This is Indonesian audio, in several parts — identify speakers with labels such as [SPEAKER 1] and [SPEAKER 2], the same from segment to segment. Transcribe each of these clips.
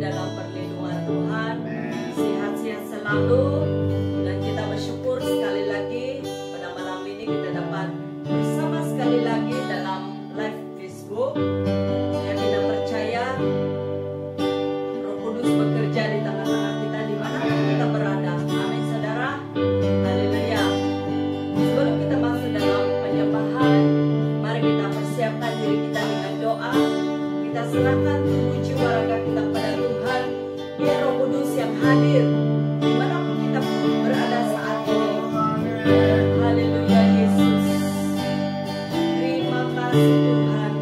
[SPEAKER 1] dalam perlindungan Tuhan, sehat-sehat selalu, dan kita bersyukur sekali lagi pada malam ini kita dapat bersama sekali lagi dalam live Facebook. Yang kita percaya Roh Kudus bekerja di tengah-tengah kita dimanapun kita berada. Amin saudara. Haleluya. Sebelum kita masuk dalam penyembahan, mari kita persiapkan diri kita dengan doa. Kita serahkan tubuh jiwa raga kita pada Tuhan. Biar Roh Kudus yang hadir dimanapun kita berada saat ini. Haleluya Yesus. Terima kasih Tuhan.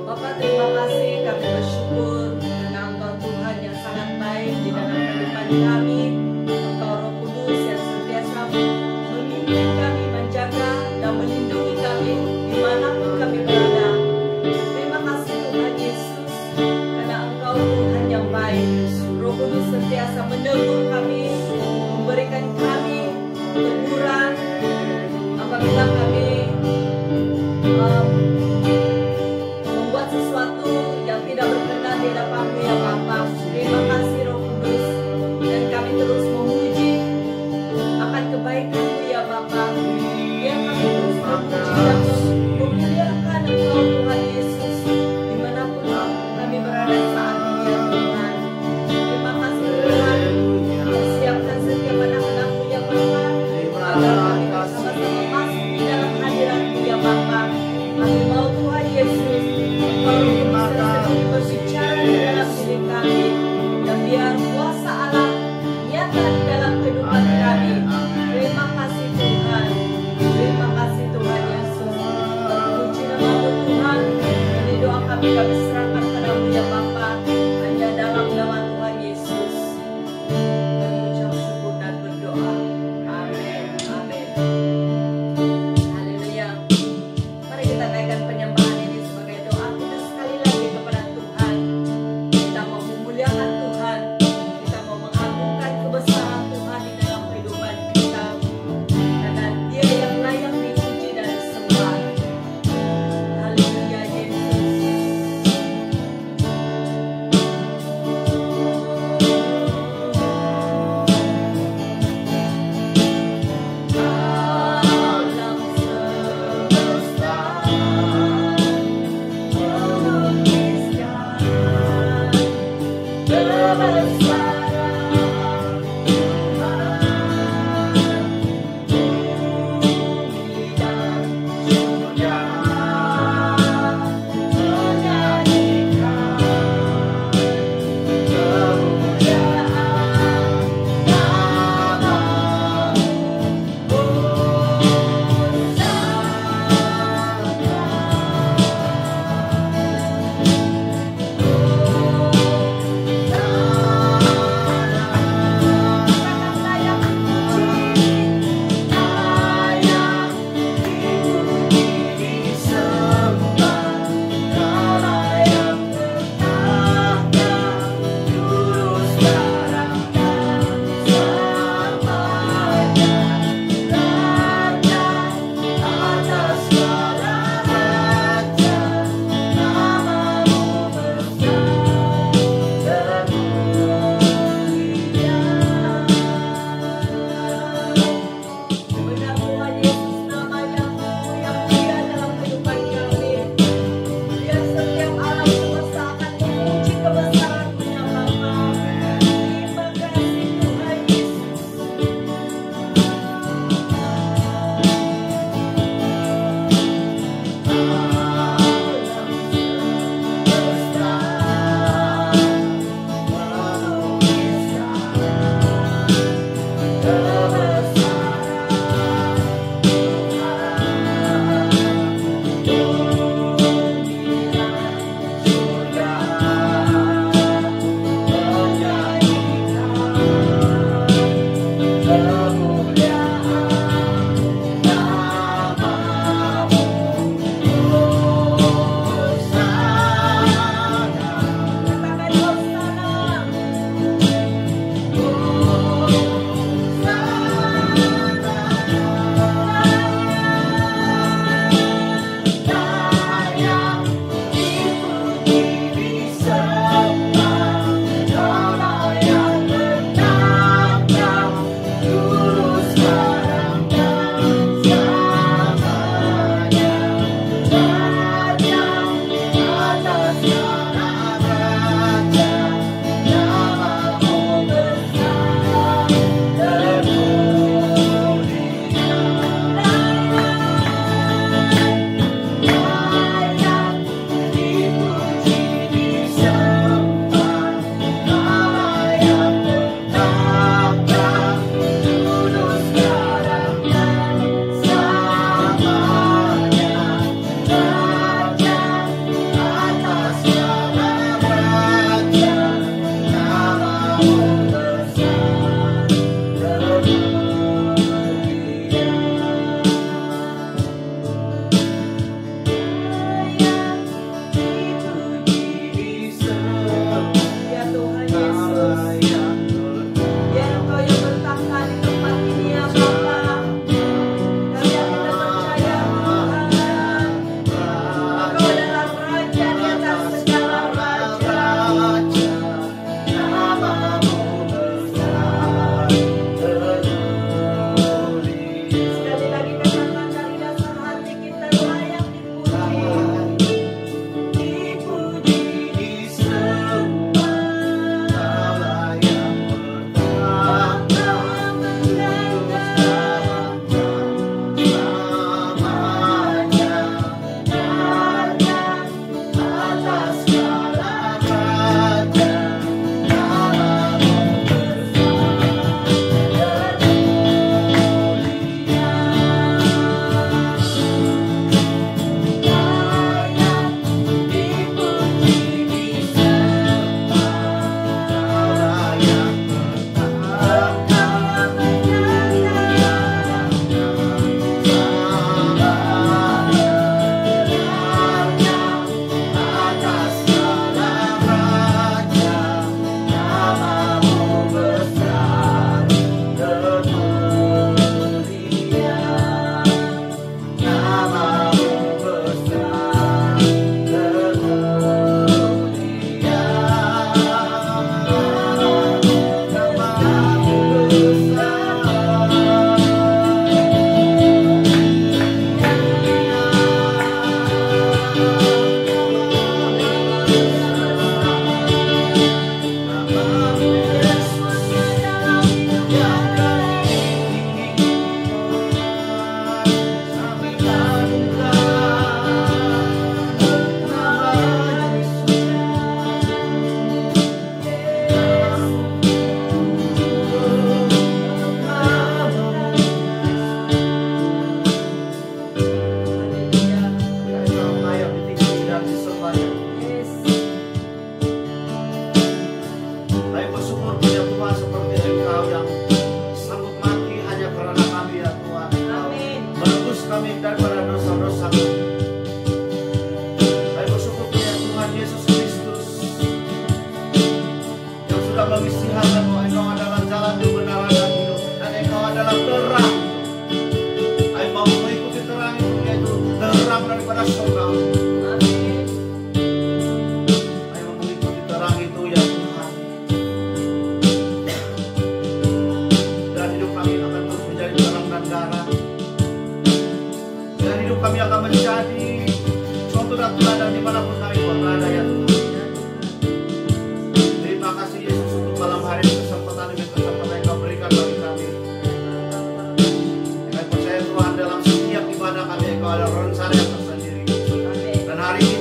[SPEAKER 1] Bapak, terima kasih, kami bersyukur karena Engkau Tuhan yang sangat baik di dalam kehidupan kami. Engkau Roh Kudus yang senantiasa memimpin kami, menjaga dan melindungi kami dimanapun kami berada. Terima kasih Tuhan Yesus, karena Engkau Tuhan yang baik. Roh Kudus senantiasa menegur kami, memberikan kami teguran apabila kami membuat sesuatu yang tidak berkenan di hadapan-Mu ya Bapa. Terima kasih Roh Kudus, dan kami terus memuji akan kebaikan-Mu ya Bapa. Biar kami terus memuji dan memuliakan Engkau Tuhan Yesus dimanapun kami berada saat ini ya Tuhan. Terima kasih Tuhan. Persiapkan setiap anak-anak-Mu ya Bapa, agar kami bersama-sama masuk di dalam hadirat-Mu ya Bapa. Kami mau Tuhan Yesus, Engkau bisa sendiri berbicara di dalam diri kami, dan biar kuasa Allah nyata di dalam kehidupan kami. Terima kasih Tuhan. Terima kasih Tuhan Yesus. Terpuji nama-Mu Tuhan. Ini doa kami serahkan padamu ya Bapa. Hanya dalam nama Tuhan Yesus kami ucap syukur dan berdoa. Amin. Amin. Haleluya. Mari kita naikkan penyembahan ini sebagai doa kita sekali lagi kepada Tuhan. Kita mau memuliakan Tuhan. Kita mau mengagungkan kebesaran Tuhan di dalam kehidupan kita. Karena Dia yang layak dipuji dan disembah. Haleluya Yesus.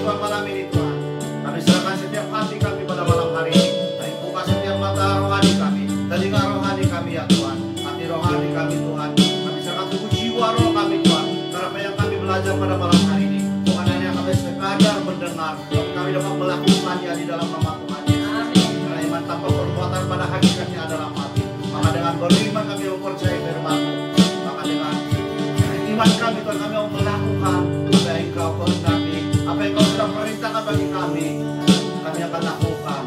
[SPEAKER 2] Tuhan malam ini Tuhan. Kami serahkan setiap hati kami pada malam hari ini. Kami buka setiap mata rohani kami, telinga rohani kami ya Tuhan, hati rohani kami Tuhan. Kami serahkan tubuh jiwa roh kami Tuhan. Karena apa yang kami belajar pada malam hari ini, bukan hanya kami sekadar mendengar, tapi kami dapat melakukannya di dalam nama Tuhan Yesus. Karena iman tanpa perbuatan pada hakikatnya adalah mati. Maka dengan beriman kami mempercayai firman-Mu. Maka dengan iman kami Tuhan, kami mau melakukan apa yang Engkau kehendaki, apa yang Engkau sudah perintahkan bagi kami akan lakukan.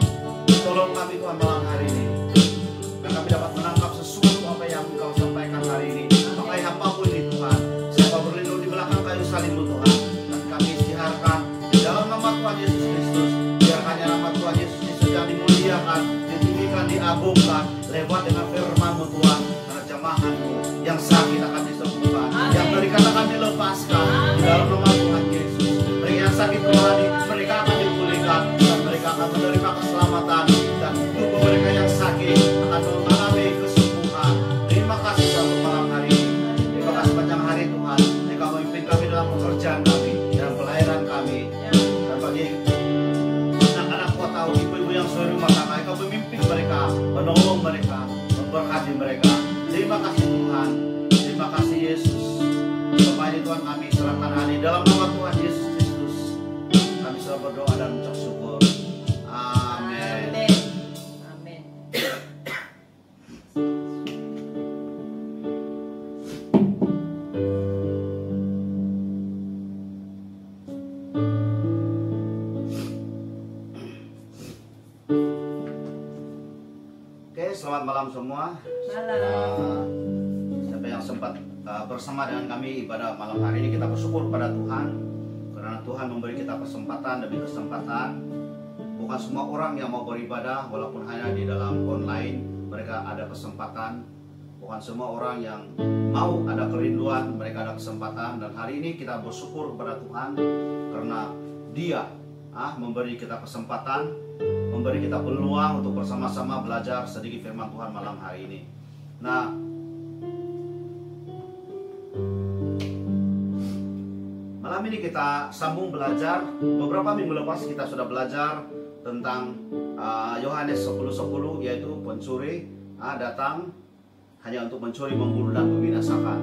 [SPEAKER 2] Tolong kami Tuhan malam hari ini, dan kami dapat menangkap sesuatu apa yang Engkau sampaikan hari ini. Pakai apapun ini Tuhan, siapa berlindung di belakang kayu salib-Mu Tuhan, dan kami istiharkan di dalam nama Tuhan Yesus Kristus. Biarkannya nama Tuhan Yesus Kristus yang dimuliakan, ditinggikan, diagungkan lewat dengan firman-Mu Tuhan. Karena jamahan-Mu yang sakit akan disembuhkan, yang terikat akan dilepaskan di dalam nama Tuhan Yesus. Mereka yang sakit rohani, mereka akan dipulihkan, dan mereka akan menerima keselamatan, dan tubuh mereka yang sakit akan mengalami kesembuhan. Terima kasih Tuhan malam hari ini. Terima kasih panjang hari Tuhan. Engkau memimpin kami dalam pekerjaan kami, dalam pelayanan kami. Dan bagi anak-anak Kau tahu, ibu-ibu yang suri rumah tangga, Engkau memimpin mereka, menolong mereka, memberkati mereka. Terima kasih Tuhan. Terima kasih Yesus. Bapak ini Tuhan kami serahkan hari dalam nama Tuhan Yesus Kristus. Kami sudah berdoa dan mengucap syukur. Amin.
[SPEAKER 1] Amin.
[SPEAKER 2] Oke, selamat malam semua.
[SPEAKER 1] Malam.
[SPEAKER 2] Siapa yang sempat bersama dengan kami ibadah malam hari ini, kita bersyukur pada Tuhan karena Tuhan memberi kita kesempatan demi kesempatan. Bukan semua orang yang mau beribadah walaupun hanya di dalam online, mereka ada kesempatan. Bukan semua orang yang mau ada kerinduan, mereka ada kesempatan. Dan hari ini kita bersyukur kepada Tuhan karena Dia memberi kita kesempatan, memberi kita peluang untuk bersama-sama belajar sedikit firman Tuhan malam hari ini. Nah, malam ini kita sambung belajar. Beberapa minggu lepas kita sudah belajar tentang Yohanes 10:10, yaitu pencuri datang hanya untuk mencuri, membunuh, dan membinasakan.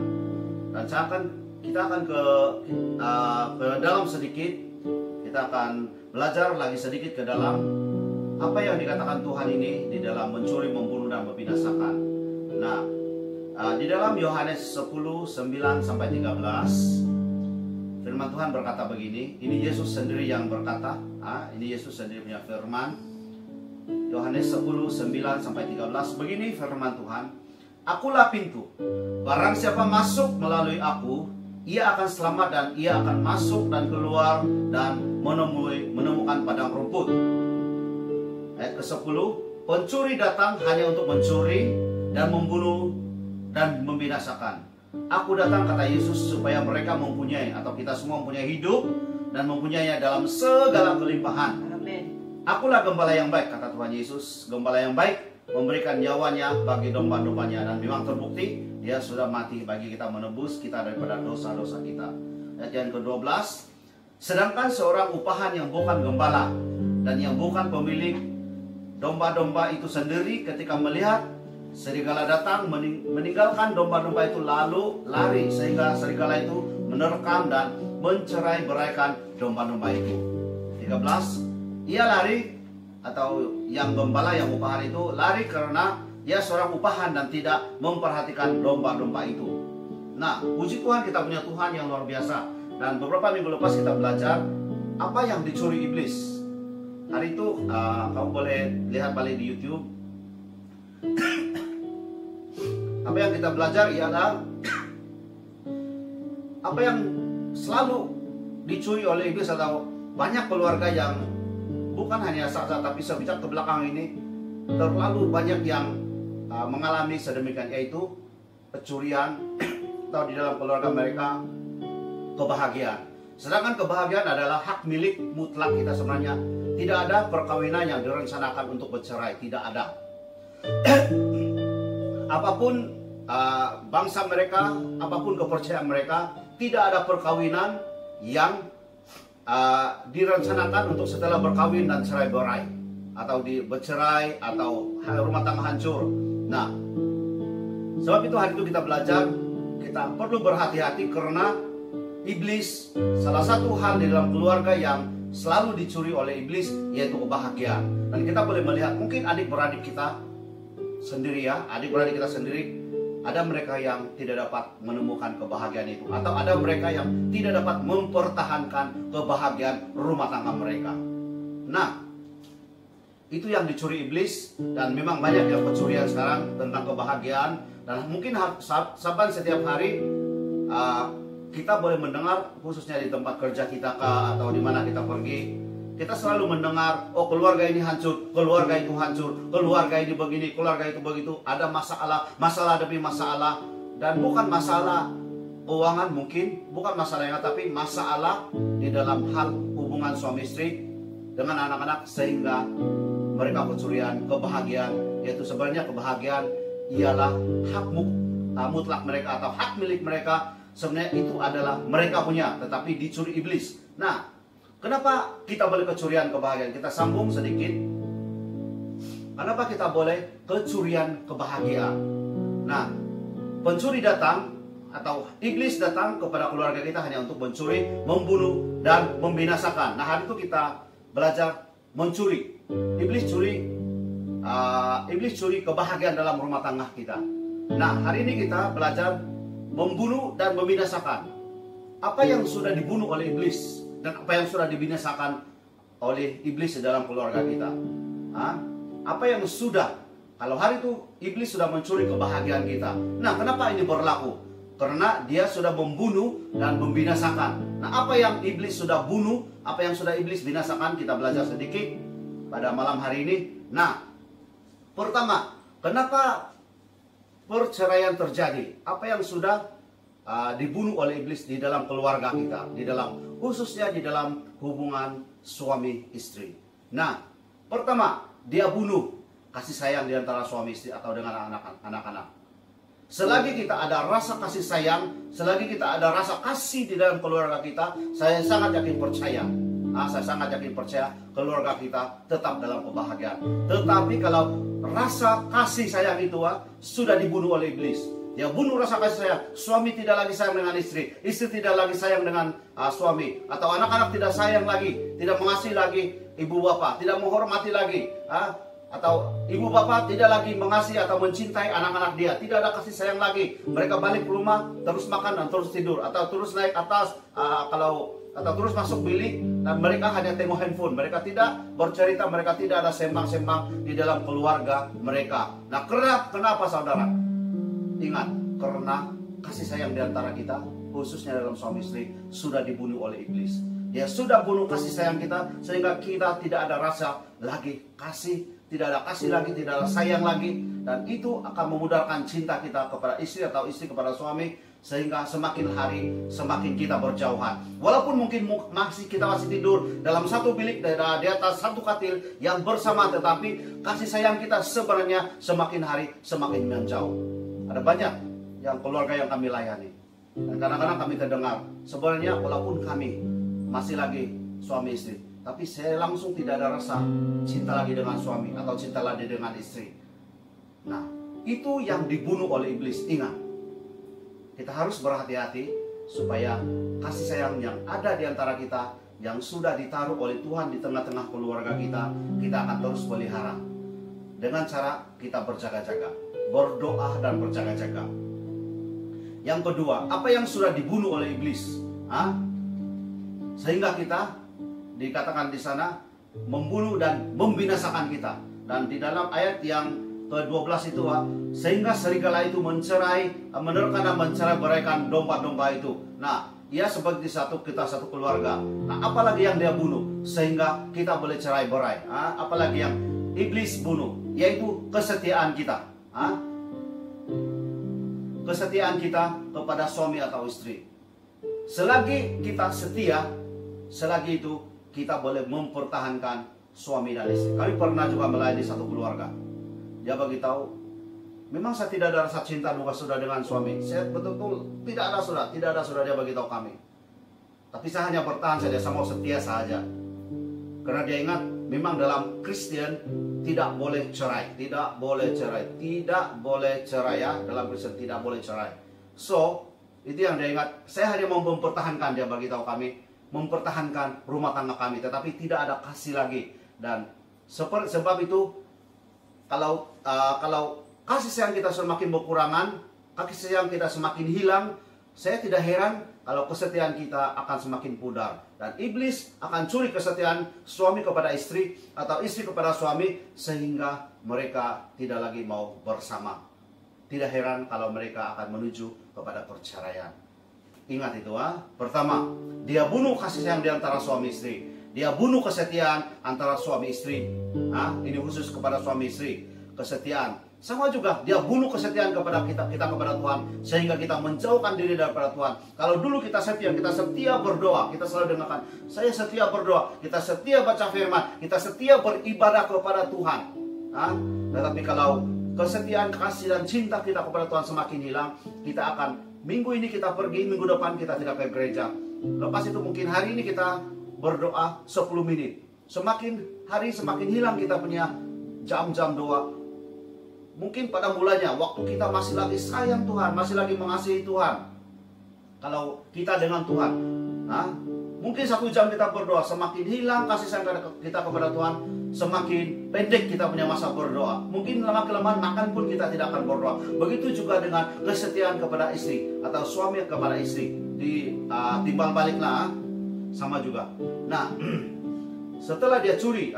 [SPEAKER 2] Dan kita akan ke dalam sedikit. Kita akan belajar lagi sedikit ke dalam apa yang dikatakan Tuhan ini di dalam mencuri, membunuh, dan membinasakan. Nah, di dalam Yohanes 10:9-13 firman Tuhan berkata begini. Ini Yesus sendiri yang berkata, ini Yesus sendiri punya firman. Yohanes 10:9-13, begini firman Tuhan. Akulah pintu. Barang siapa masuk melalui aku, ia akan selamat dan ia akan masuk dan keluar dan menemukan padang rumput. Ayat ke-10, pencuri datang hanya untuk mencuri dan membunuh dan membinasakan. Aku datang, kata Yesus, supaya mereka mempunyai, atau kita semua mempunyai hidup dan mempunyainya dalam segala kelimpahan.
[SPEAKER 1] Amin.
[SPEAKER 2] Akulah gembala yang baik, kata Tuhan Yesus. Gembala yang baik memberikan nyawanya bagi domba-dombanya. Dan memang terbukti Dia sudah mati bagi kita, menebus kita daripada dosa-dosa kita. Ayat yang ke-12, sedangkan seorang upahan yang bukan gembala dan yang bukan pemilik domba-domba itu sendiri, ketika melihat serigala datang, meninggalkan domba-domba itu lalu lari, sehingga serigala itu menerkam dan mencerai-beraikan domba-domba itu. 13, ia lari, atau yang gembala, yang upahan itu lari karena ia seorang upahan dan tidak memperhatikan domba-domba itu. Nah, puji Tuhan, kita punya Tuhan yang luar biasa. Dan beberapa minggu lepas kita belajar apa yang dicuri iblis. Hari itu kamu boleh lihat balik di YouTube. Apa yang kita belajar ialah apa yang selalu dicuri oleh iblis, atau banyak keluarga yang bukan hanya saja, tapi sebijak ke belakang ini terlalu banyak yang mengalami sedemikian, yaitu pencurian atau di dalam keluarga mereka kebahagiaan. Sedangkan kebahagiaan adalah hak milik mutlak kita sebenarnya. Tidak ada perkawinan yang direncanakan untuk bercerai, tidak ada. Apapun bangsa mereka, apapun kepercayaan mereka, tidak ada perkawinan yang direncanakan untuk setelah berkawin dan cerai berai, atau bercerai, atau rumah tangga hancur. Nah, sebab itu hari itu kita belajar, kita perlu berhati-hati karena iblis, salah satu hal di dalam keluarga yang selalu dicuri oleh iblis yaitu kebahagiaan. Dan kita boleh melihat mungkin adik-beradik kita sendiri ya, adik-beradik kita sendiri, ada mereka yang tidak dapat menemukan kebahagiaan itu, atau ada mereka yang tidak dapat mempertahankan kebahagiaan rumah tangga mereka. Nah, itu yang dicuri iblis, dan memang banyak yang pencurian sekarang tentang kebahagiaan. Dan mungkin saban setiap hari kita boleh mendengar, khususnya di tempat kerja kita atau di mana kita pergi, kita selalu mendengar, oh keluarga ini hancur, keluarga itu hancur, keluarga ini begini, keluarga itu begitu, ada masalah, masalah demi masalah. Dan bukan masalah keuangan mungkin, bukan masalah yang, tapi masalah di dalam hal hubungan suami istri dengan anak-anak, sehingga mereka pencurian kebahagiaan. Yaitu sebenarnya kebahagiaan ialah hak mutlak mereka atau hak milik mereka. Sebenarnya itu adalah mereka punya, tetapi dicuri iblis. Nah, kenapa kita boleh kecurian kebahagiaan? Kita sambung sedikit. Kenapa kita boleh kecurian kebahagiaan? Nah, pencuri datang atau iblis datang kepada keluarga kita hanya untuk mencuri, membunuh, dan membinasakan. Nah, hari itu kita belajar mencuri. Iblis curi kebahagiaan dalam rumah tangga kita. Nah, hari ini kita belajar membunuh dan membinasakan. Apa yang sudah dibunuh oleh iblis dan apa yang sudah dibinasakan oleh iblis di dalam keluarga kita. Apa yang sudah, kalau hari itu iblis sudah mencuri kebahagiaan kita. Nah, kenapa ini berlaku? Karena dia sudah membunuh dan membinasakan. Nah, apa yang iblis sudah bunuh, apa yang sudah iblis binasakan, kita belajar sedikit pada malam hari ini. Nah, pertama, kenapa perceraian terjadi? Apa yang sudah dibunuh oleh iblis di dalam keluarga kita, khususnya di dalam hubungan suami istri. Nah, pertama, dia bunuh kasih sayang di antara suami istri atau dengan anak-anak. Selagi kita ada rasa kasih sayang, selagi kita ada rasa kasih di dalam keluarga kita, saya sangat yakin percaya keluarga kita tetap dalam kebahagiaan. Tetapi kalau rasa kasih sayang itu sudah dibunuh oleh iblis, dia bunuh rasa kasih sayang. Suami tidak lagi sayang dengan istri, istri tidak lagi sayang dengan suami, atau anak-anak tidak sayang lagi, tidak mengasihi lagi ibu bapak, tidak menghormati lagi, atau ibu bapak tidak lagi mengasihi atau mencintai anak-anak dia, tidak ada kasih sayang lagi. Mereka balik ke rumah terus makan dan terus tidur, atau terus naik atas, atau terus masuk bilik, dan mereka hanya tengok handphone. Mereka tidak bercerita, mereka tidak ada sembang-sembang di dalam keluarga mereka. Nah, kenapa saudara? Ingat, karena kasih sayang di antara kita, khususnya dalam suami istri, sudah dibunuh oleh iblis. Dia sudah bunuh kasih sayang kita, sehingga kita tidak ada rasa lagi kasih, tidak ada kasih lagi, tidak ada sayang lagi. Dan itu akan memudarkan cinta kita kepada istri atau istri kepada suami, sehingga semakin hari semakin kita berjauhan. Walaupun mungkin kita masih tidur dalam satu bilik di atas satu katil yang bersama, tetapi kasih sayang kita sebenarnya semakin hari semakin menjauh. Ada banyak yang keluarga yang kami layani, dan kadang-kadang kami terdengar, sebenarnya walaupun kami masih lagi suami istri, tapi saya langsung tidak ada rasa cinta lagi dengan suami atau cinta lagi dengan istri. Nah, itu yang dibunuh oleh iblis. Ingat, kita harus berhati-hati supaya kasih sayang yang ada di antara kita, yang sudah ditaruh oleh Tuhan di tengah-tengah keluarga kita, kita akan terus pelihara dengan cara kita berjaga-jaga, berdoa dan berjaga-jaga. Yang kedua, apa yang sudah dibunuh oleh iblis, sehingga kita dikatakan di sana membunuh dan membinasakan kita. Dan di dalam ayat yang ke-12 itu, sehingga serigala itu menerka dan mencerai beraikan domba-domba itu. Nah, ia seperti kita satu keluarga. Nah, apalagi yang dia bunuh sehingga kita boleh cerai berai? Apalagi yang iblis bunuh, yaitu kesetiaan kita. Kesetiaan kita kepada suami atau istri. Selagi kita setia, selagi itu kita boleh mempertahankan suami dan istri. Kami pernah juga melayani satu keluarga. Dia beritahu, memang saya tidak ada rasa cinta duka saudara dengan suami. Saya betul-betul tidak ada saudara dia beritahu kami. Tapi saya hanya bertahan saja, saya mau setia saja. Karena dia ingat, memang dalam Kristen tidak boleh cerai. Tidak boleh cerai. Tidak boleh cerai ya. Dalam Kristen tidak boleh cerai. So, itu yang dia ingat. Saya hanya mau mempertahankan, dia bagi tahu kami, mempertahankan rumah tangga kami. Tetapi tidak ada kasih lagi. Dan sebab itu, kalau kasih sayang kita semakin berkurangan, kasih sayang kita semakin hilang, saya tidak heran kalau kesetiaan kita akan semakin pudar. Dan iblis akan curi kesetiaan suami kepada istri atau istri kepada suami sehingga mereka tidak lagi mau bersama. Tidak heran kalau mereka akan menuju kepada perceraian. Ingat itu, pertama, dia bunuh kasih sayang di antara suami istri. Dia bunuh kesetiaan antara suami istri. Ini khusus kepada suami istri. Kesetiaan. Sama juga, dia bunuh kesetiaan kepada kita kepada Tuhan, sehingga kita menjauhkan diri daripada Tuhan. Kalau dulu kita setia berdoa, kita selalu dengarkan, saya setia berdoa, kita setia baca firman, kita setia beribadah kepada Tuhan. Tetapi kalau kesetiaan, kasih dan cinta kita kepada Tuhan semakin hilang, kita akan, minggu ini kita pergi, minggu depan kita tidak ke gereja. Lepas itu mungkin hari ini kita berdoa 10 menit. Semakin hari semakin hilang kita punya jam-jam doa. Mungkin pada mulanya waktu kita masih lagi sayang Tuhan, masih lagi mengasihi Tuhan. Kalau kita dengan Tuhan, mungkin 1 jam kita berdoa, semakin hilang kasih sayang kita kepada Tuhan, semakin pendek kita punya masa berdoa. Mungkin lama-kelamaan makan pun kita tidak akan berdoa. Begitu juga dengan kesetiaan kepada istri atau suami kepada istri. Timbal baliklah, sama juga. Nah, setelah dia curi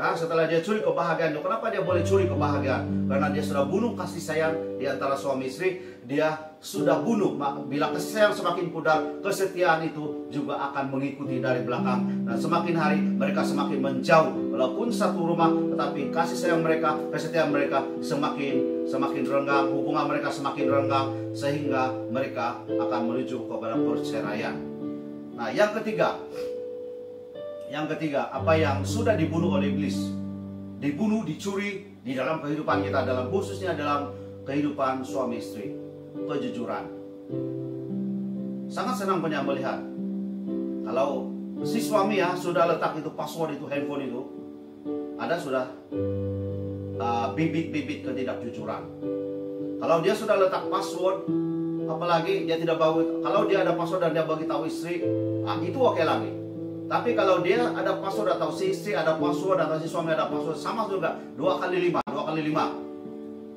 [SPEAKER 2] kebahagiaan itu. Kenapa dia boleh curi kebahagiaan? Karena dia sudah bunuh kasih sayang di antara suami istri. Dia sudah bunuh. Bila kasih sayang semakin pudar, kesetiaan itu juga akan mengikuti dari belakang. Dan semakin hari mereka semakin menjauh. Walaupun satu rumah, tetapi kasih sayang mereka, kesetiaan mereka semakin renggang. Hubungan mereka semakin renggang, sehingga mereka akan menuju kepada perceraian. Nah, yang ketiga, apa yang sudah dibunuh oleh iblis, dibunuh, dicuri di dalam kehidupan kita, khususnya dalam kehidupan suami istri, kejujuran. Sangat senang punya melihat kalau si suami sudah letak itu password itu handphone itu, ada sudah bibit-bibit ketidakjujuran. Kalau dia sudah letak password, apalagi dia tidak bawa, kalau dia ada password dan dia bagi tahu istri, itu oke lagi. Tapi kalau dia ada password atau si istri ada password atau si suami ada password, sama juga 2 kali 5.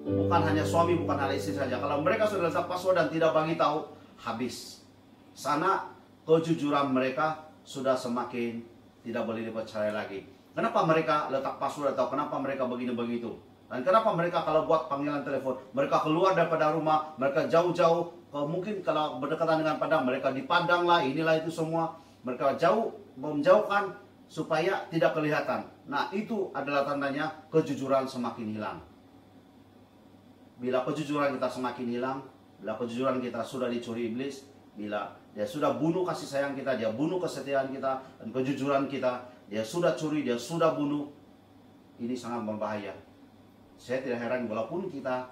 [SPEAKER 2] Bukan hanya suami, bukan hanya istri saja. Kalau mereka sudah letak password dan tidak bagi tahu, habis. Sana kejujuran mereka sudah semakin tidak boleh dipercaya lagi. Kenapa mereka letak password atau kenapa mereka begini begitu? Dan kenapa mereka kalau buat panggilan telepon, mereka keluar daripada rumah, mereka jauh-jauh, mungkin kalau berdekatan dengan padang, mereka di padang lah, inilah itu semua. Mereka menjauhkan supaya tidak kelihatan. Nah, itu adalah tandanya kejujuran semakin hilang. Bila kejujuran kita semakin hilang, bila kejujuran kita sudah dicuri iblis, bila dia sudah bunuh kasih sayang kita, dia bunuh kesetiaan kita dan kejujuran kita, dia sudah curi, dia sudah bunuh, ini sangat berbahaya. Saya tidak heran walaupun kita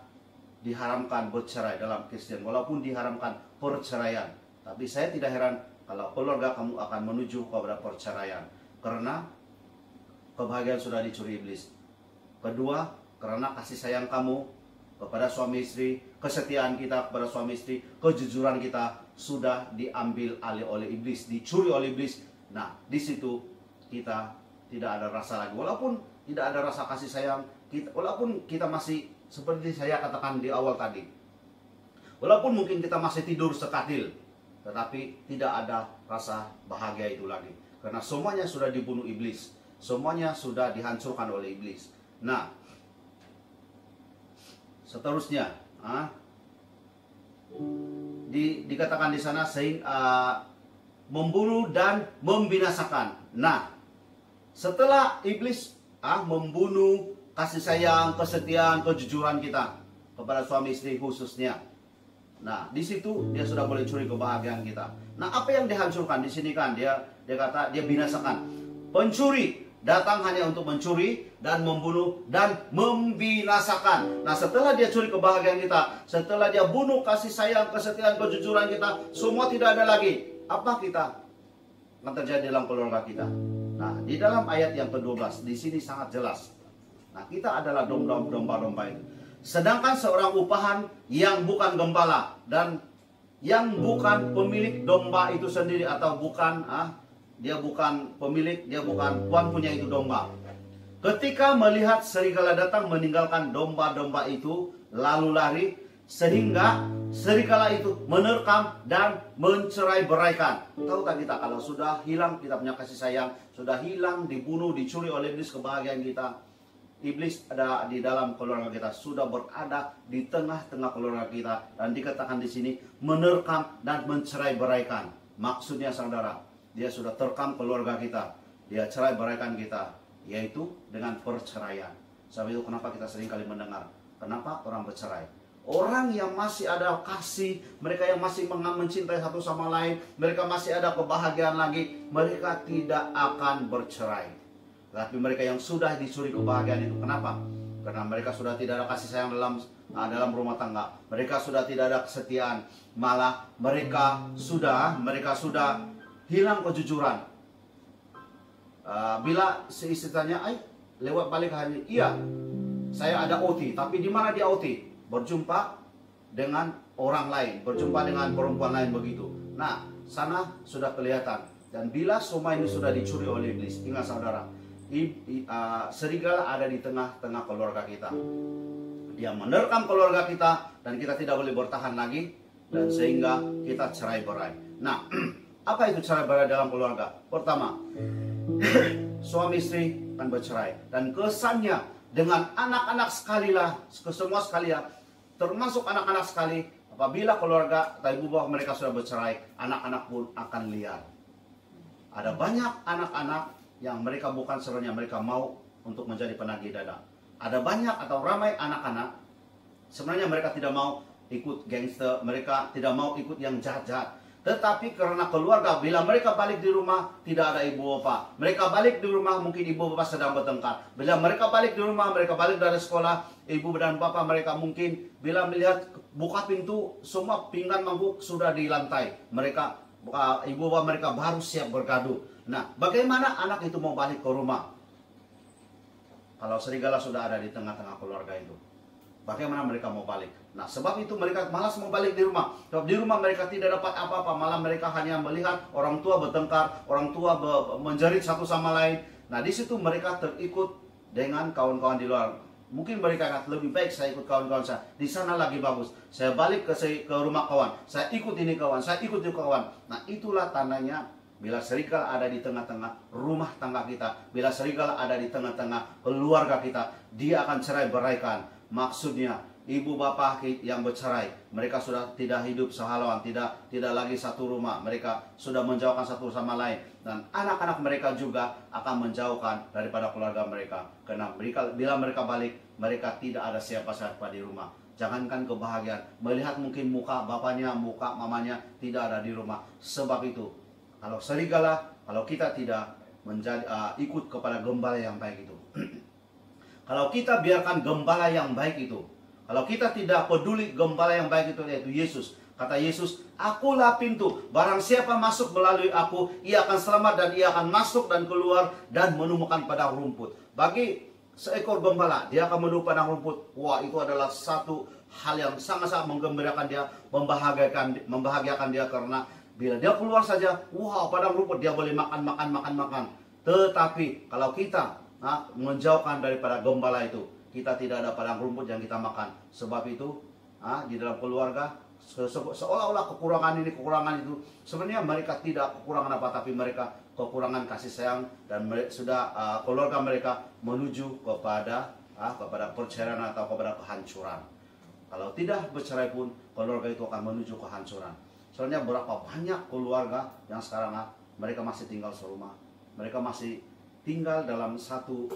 [SPEAKER 2] diharamkan bercerai dalam Kristen, walaupun diharamkan perceraian, tapi saya tidak heran kalau keluarga kamu akan menuju kepada perceraian, karena kebahagiaan sudah dicuri iblis. Kedua, karena kasih sayang kamu kepada suami istri, kesetiaan kita kepada suami istri, kejujuran kita sudah diambil alih oleh iblis, dicuri oleh iblis. Nah, di situ kita tidak ada rasa lagi. Walaupun tidak ada rasa kasih sayang, walaupun kita masih seperti saya katakan di awal tadi, walaupun mungkin kita masih tidur sekatil, tetapi tidak ada rasa bahagia itu lagi. Karena semuanya sudah dibunuh iblis. Semuanya sudah dihancurkan oleh iblis. Nah, seterusnya dikatakan di sana membunuh dan membinasakan. Nah, setelah iblis membunuh kasih sayang, kesetiaan, kejujuran kita kepada suami istri khususnya, nah, di situ dia sudah boleh curi kebahagiaan kita. Nah, apa yang dihancurkan di sini kan dia kata dia binasakan. Pencuri datang hanya untuk mencuri dan membunuh dan membinasakan. Nah, setelah dia curi kebahagiaan kita, setelah dia bunuh kasih sayang, kesetiaan, kejujuran kita, semua tidak ada lagi. Apa kita? akan terjadi dalam keluarga kita. Nah, di dalam ayat yang ke-12 di sini sangat jelas. Nah, kita adalah domba-domba itu. Sedangkan seorang upahan yang bukan gembala dan yang bukan pemilik domba itu sendiri, atau bukan dia bukan pemilik, dia bukan tuan punya itu domba. Ketika melihat serigala datang meninggalkan domba-domba itu lalu lari, sehingga serigala itu menerkam dan mencerai-beraikan. Tahukah kita kalau sudah hilang kita punya kasih sayang, sudah hilang, dibunuh, dicuri oleh iblis kebahagiaan kita, iblis ada di dalam keluarga kita, sudah berada di tengah-tengah keluarga kita, dan dikatakan di sini menerkam dan mencerai-beraikan. Maksudnya saudara, dia sudah terkam keluarga kita, dia cerai-beraikan kita, yaitu dengan perceraian. Sebab itu kenapa kita sering kali mendengar, kenapa orang bercerai? Orang yang masih ada kasih, mereka yang masih mencintai satu sama lain, mereka masih ada kebahagiaan lagi, mereka tidak akan bercerai. Tapi mereka yang sudah dicuri kebahagiaan itu, kenapa? Karena mereka sudah tidak ada kasih sayang dalam rumah tangga. Mereka sudah tidak ada kesetiaan, malah mereka sudah hilang kejujuran. Bila seistri tanya, lewat balik hari, iya, saya ada OT, tapi di mana dia OT? Berjumpa dengan orang lain, berjumpa dengan perempuan lain begitu. Nah, sana sudah kelihatan. Dan bila semua ini sudah dicuri oleh iblis, ingat saudara, serigala ada di tengah-tengah keluarga kita. Dia menerkam keluarga kita dan kita tidak boleh bertahan lagi, dan sehingga kita cerai-berai. Nah, apa itu cerai-berai dalam keluarga? Pertama, suami istri akan bercerai, dan kesannya dengan anak-anak semua sekalian, termasuk anak-anak sekali, apabila keluarga atau ibu bapak mereka sudah bercerai, anak-anak pun akan liar. Ada banyak anak-anak yang mereka bukan sebenarnya mereka mau untuk menjadi penagih dada. Ada banyak atau ramai anak-anak sebenarnya mereka tidak mau ikut gangster, mereka tidak mau ikut yang jahat-jahat. Tetapi karena keluarga, bila mereka balik di rumah tidak ada ibu bapak, mereka balik di rumah mungkin ibu bapak sedang bertengkar. Bila mereka balik di rumah, mereka balik dari sekolah, ibu dan bapak mereka mungkin bila melihat buka pintu, semua pinggan mangkuk sudah di lantai, mereka ibu bapak mereka baru siap bergaduh. Nah, bagaimana anak itu mau balik ke rumah kalau serigala sudah ada di tengah-tengah keluarga itu? Bagaimana mereka mau balik? Nah, sebab itu mereka malas mau balik di rumah. Sebab di rumah mereka tidak dapat apa-apa, malah mereka hanya melihat orang tua bertengkar, orang tua menjerit satu sama lain. Nah, di situ mereka terikut dengan kawan-kawan di luar. Mungkin mereka kata, lebih baik saya ikut kawan-kawan saya, di sana lagi bagus. Saya balik ke rumah kawan, saya ikut ini kawan, saya ikut itu kawan. Nah, itulah tandanya bila serigala ada di tengah-tengah rumah tangga kita, bila serigala ada di tengah-tengah keluarga kita, dia akan cerai-beraikan. Maksudnya ibu bapak yang bercerai, mereka sudah tidak hidup sehalauan, tidak lagi satu rumah, mereka sudah menjauhkan satu sama lain, dan anak-anak mereka juga akan menjauhkan daripada keluarga mereka. Karena bila mereka balik, mereka tidak ada siapa-siapa di rumah. Jangankan kebahagiaan, melihat mungkin muka bapaknya, muka mamanya tidak ada di rumah. Sebab itu, kalau serigala, kalau kita tidak ikut kepada gembala yang baik itu, kalau kita biarkan gembala yang baik itu, kalau kita tidak peduli gembala yang baik itu, yaitu Yesus. Kata Yesus, akulah pintu, barang siapa masuk melalui aku, ia akan selamat dan ia akan masuk dan keluar dan menemukan padang rumput. Bagi seekor gembala, dia akan menemukan padang rumput. Wah, itu adalah satu hal yang sangat-sangat menggembirakan dia, membahagiakan dia, karena bila dia keluar saja, wah, padang rumput, dia boleh makan. Tetapi kalau kita menjauhkan daripada gembala itu, kita tidak ada padang rumput yang kita makan. Sebab itu di dalam keluarga seolah-olah kekurangan itu sebenarnya mereka tidak kekurangan apa, tapi mereka kekurangan kasih sayang, dan keluarga mereka menuju kepada perceraian atau kepada kehancuran. Kalau tidak bercerai pun keluarga itu akan menuju kehancuran. Soalnya berapa banyak keluarga yang sekarang mereka masih tinggal serumah, mereka masih tinggal dalam satu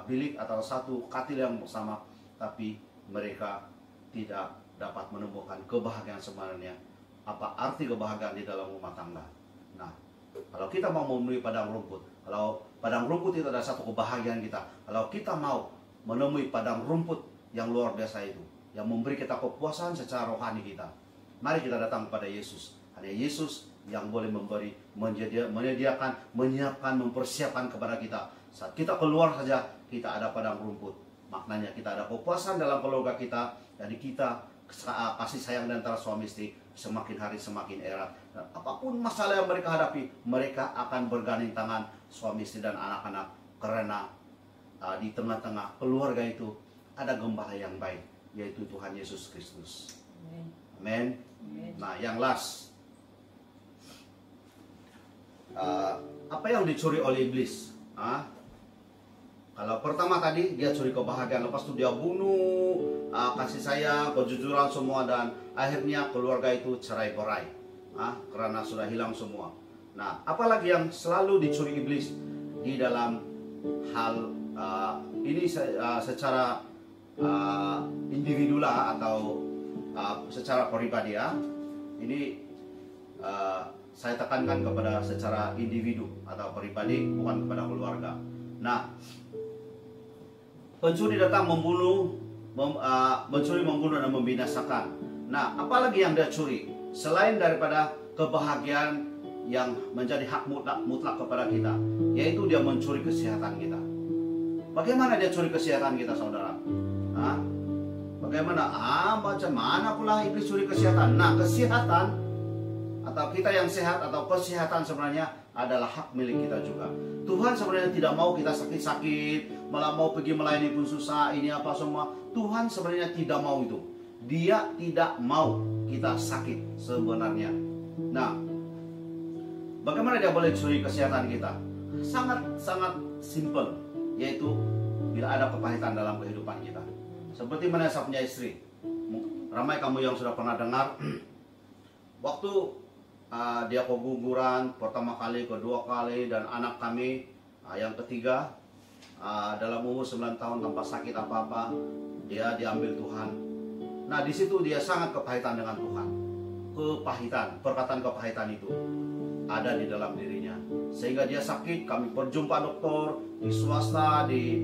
[SPEAKER 2] bilik atau satu katil yang bersama, tapi mereka tidak dapat menemukan kebahagiaan sebenarnya. Apa arti kebahagiaan di dalam rumah tangga? Nah, kalau kita mau menemui padang rumput, kalau padang rumput itu adalah satu kebahagiaan kita, kalau kita mau menemui padang rumput yang luar biasa itu, yang memberi kita kepuasan secara rohani kita, mari kita datang kepada Yesus. Hanya Yesus yang boleh memberi, menyediakan, menyiapkan, mempersiapkan kepada kita. Saat kita keluar saja, kita ada padang rumput. Maknanya kita ada kepuasan dalam keluarga kita. Jadi kita kasih sayang di antara suami istri semakin hari semakin erat. Dan apapun masalah yang mereka hadapi, mereka akan bergandeng tangan suami istri dan anak-anak. Karena di tengah-tengah keluarga itu ada gembala yang baik, yaitu Tuhan Yesus Kristus. Amin. Nah, yang last, apa yang dicuri oleh iblis? Kalau pertama tadi dia curi kebahagiaan, lepas itu dia bunuh, kasih sayang, kejujuran semua, dan akhirnya keluarga itu cerai berai, karena sudah hilang semua. Nah, apalagi yang selalu dicuri iblis di dalam hal ini secara individu lah, atau secara pribadi ya. Ini saya tekankan kepada secara individu atau pribadi, bukan kepada keluarga. Nah, pencuri datang mencuri, membunuh, dan membinasakan. Nah, apalagi yang dia curi selain daripada kebahagiaan yang menjadi hak mutlak kepada kita, yaitu dia mencuri kesehatan kita. Bagaimana dia curi kesehatan kita, saudara? Bagaimana? Macam mana pula iblis curi kesehatan? Nah, kesehatan atau kita yang sehat atau kesehatan sebenarnya adalah hak milik kita juga. Tuhan sebenarnya tidak mau kita sakit-sakit, malah mau pergi melayani pun susah, ini apa semua. Tuhan sebenarnya tidak mau itu. Dia tidak mau kita sakit sebenarnya. Nah, bagaimana dia boleh curi kesehatan kita? Sangat simple, yaitu bila ada kepahitan dalam kehidupan kita. Seperti mana saya punya istri. Ramai kamu yang sudah pernah dengar, waktu dia keguguran pertama kali, kedua kali, dan anak kami yang ketiga dalam umur 9 tahun tanpa sakit apa-apa, dia diambil Tuhan. Nah, di situ dia sangat kepahitan dengan Tuhan. Perkataan kepahitan itu ada di dalam dirinya, sehingga dia sakit. Kami berjumpa dokter di swasta, di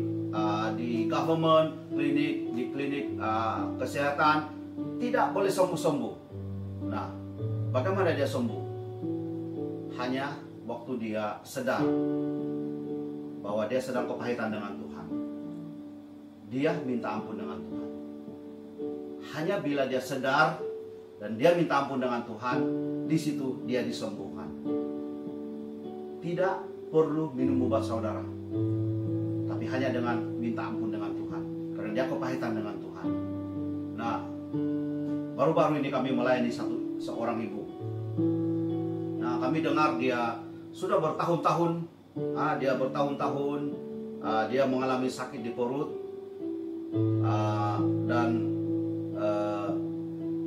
[SPEAKER 2] government klinik, di klinik kesehatan, tidak boleh sembuh-sembuh. Nah, bagaimana dia sembuh? Hanya waktu dia sadar bahwa dia sedang kepahitan dengan Tuhan, dia minta ampun dengan Tuhan. Hanya bila dia sadar dan dia minta ampun dengan Tuhan, di situ dia disembuhkan. Tidak perlu minum obat, saudara, tapi hanya dengan minta ampun dengan Tuhan, karena dia kepahitan dengan Tuhan. Nah, baru-baru ini kami melayani seorang ibu. Nah, kami dengar dia sudah bertahun-tahun, dia mengalami sakit di perut, dan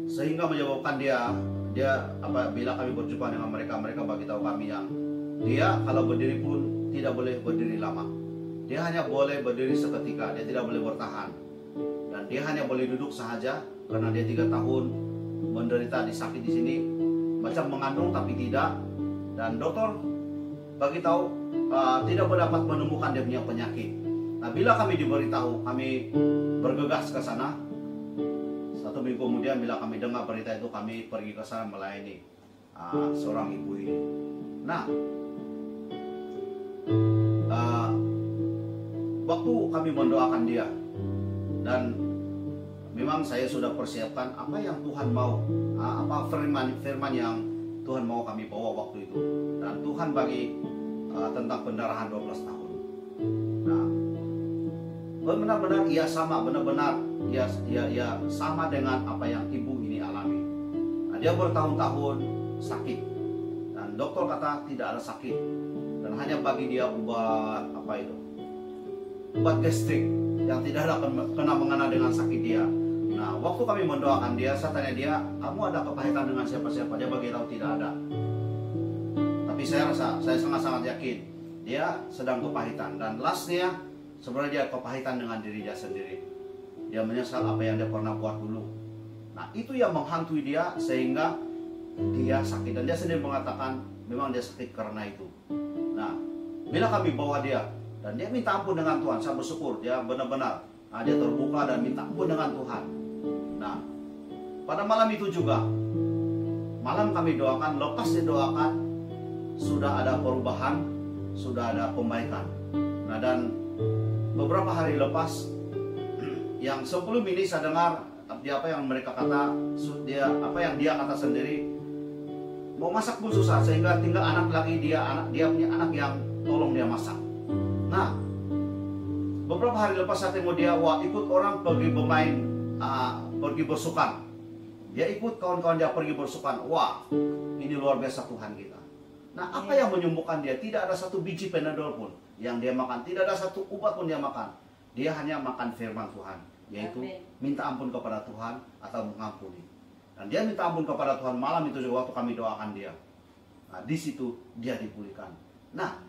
[SPEAKER 2] sehingga menyebabkan dia bila kami berjumpa dengan mereka bagi tahu kami yang dia kalau berdiri pun tidak boleh berdiri lama. Dia hanya boleh berdiri seketika, dia tidak boleh bertahan, dan dia hanya boleh duduk saja karena dia 3 tahun menderita sakit di sini, macam mengandung tapi tidak, dan dokter bagi tahu tidak dapat menemukan dia punya penyakit. Nah, bila kami diberitahu, kami bergegas ke sana. 1 minggu kemudian bila kami dengar berita itu, kami pergi ke sana melayani seorang ibu ini. Nah, waktu kami mendoakan dia, dan memang saya sudah persiapkan apa yang Tuhan mau, apa firman yang Tuhan mau kami bawa waktu itu. Dan Tuhan bagi tentang pendarahan 12 tahun. Nah, benar-benar ia sama, benar-benar ia sama dengan apa yang ibu ini alami. Nah, dia bertahun-tahun sakit, dan dokter kata tidak ada sakit, dan hanya bagi dia obat obat gastrik yang tidak ada kena mengena dengan sakit dia. Nah, waktu kami mendoakan dia, saya tanya dia, kamu ada kepahitan dengan siapa-siapa? Dia bagi tahu tidak ada. Tapi saya sangat-sangat yakin dia sedang kepahitan, dan lastnya sebenarnya dia kepahitan dengan diri dia sendiri. Dia menyesal apa yang dia pernah buat dulu. Nah, itu yang menghantui dia sehingga dia sakit, dan dia sendiri mengatakan memang dia sakit karena itu. Nah, bila kami bawa dia dan dia minta ampun dengan Tuhan, saya bersyukur dia benar-benar dia terbuka dan minta ampun dengan Tuhan. Nah, pada malam itu juga malam kami doakan, lepas didoakan, sudah ada perubahan, sudah ada pembaikan. Nah, dan beberapa hari lepas, yang sebelum ini saya dengar apa yang mereka kata, apa yang dia kata sendiri, mau masak pun susah, sehingga tinggal anak lagi dia punya anak yang tolong dia masak. Nah, beberapa hari lepas saya tengok dia, ikut orang pergi bermain, pergi bersukan. Dia ikut kawan-kawan dia pergi bersukan. Ini luar biasa Tuhan kita. Nah, apa yang menyembuhkan dia? Tidak ada satu biji Panadol pun yang dia makan. Tidak ada satu obat pun dia makan. Dia hanya makan firman Tuhan, yaitu minta ampun kepada Tuhan atau mengampuni. Dan dia minta ampun kepada Tuhan malam itu juga waktu kami doakan dia. Nah, di situ dia dipulihkan. Nah,